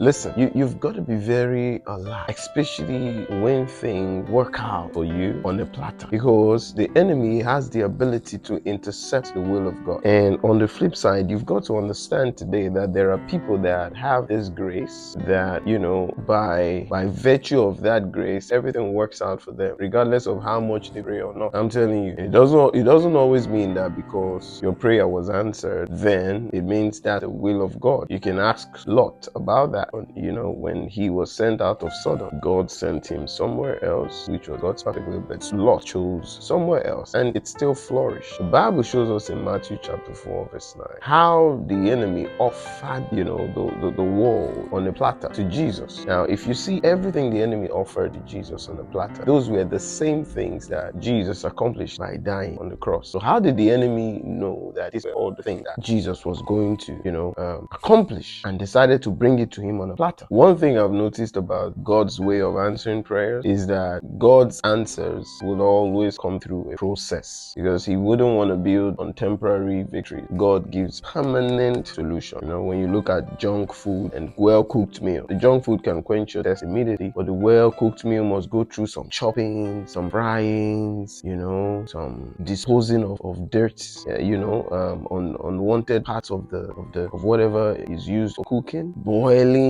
Listen, you've got to be very alert, especially when things work out for you on a platter, because the enemy has the ability to intercept the will of God. And on the flip side, you've got to understand today that there are people that have this grace that, by virtue of that grace, everything works out for them, regardless of how much they pray or not. I'm telling you, it doesn't always mean that because your prayer was answered, then it means that the will of God. You can ask Lot about that. When he was sent out of Sodom, God sent him somewhere else, which was God's perfect will, but Lot chose somewhere else, and it still flourished. The Bible shows us in Matthew chapter 4, verse 9, how the enemy offered, the world on a platter to Jesus. Now, if you see everything the enemy offered to Jesus on a platter, those were the same things that Jesus accomplished by dying on the cross. So how did the enemy know that these were all the things that Jesus was going to, accomplish, and decided to bring it to him on a platter? One thing I've noticed about God's way of answering prayers is that God's answers will always come through a process, because he wouldn't want to build on temporary victories. God gives permanent solution. When you look at junk food and well-cooked meal, the junk food can quench your thirst immediately, but the well-cooked meal must go through some chopping, some frying, some disposing of dirt, on unwanted parts of whatever is used for cooking, boiling,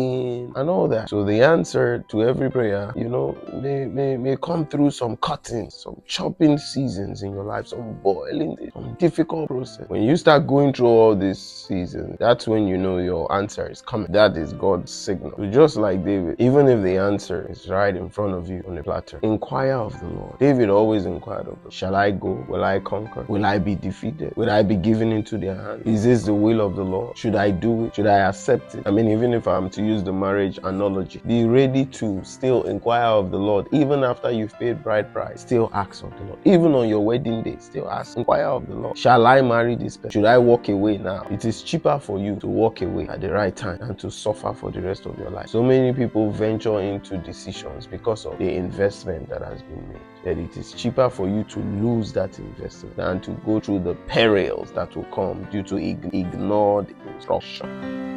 and all that. So the answer to every prayer, may come through some cutting, some chopping seasons in your life, some boiling, some difficult process. When you start going through all these seasons, that's when you know your answer is coming. That is God's signal. So just like David, even if the answer is right in front of you on a platter, inquire of the Lord. David always inquired of the Lord. Shall I go? Will I conquer? Will I be defeated? Will I be given into their hands? Is this the will of the Lord? Should I do it? Should I accept it? Even if I'm to use the marriage analogy, be ready to still inquire of the Lord. Even after you've paid bride price, still ask of the Lord. Even on your wedding day, still ask, inquire of the Lord. Shall I marry this person? Should I walk away now? It is cheaper for you to walk away at the right time than to suffer for the rest of your life. So many people venture into decisions because of the investment that has been made. That it is cheaper for you to lose that investment than to go through the perils that will come due to ignored instruction.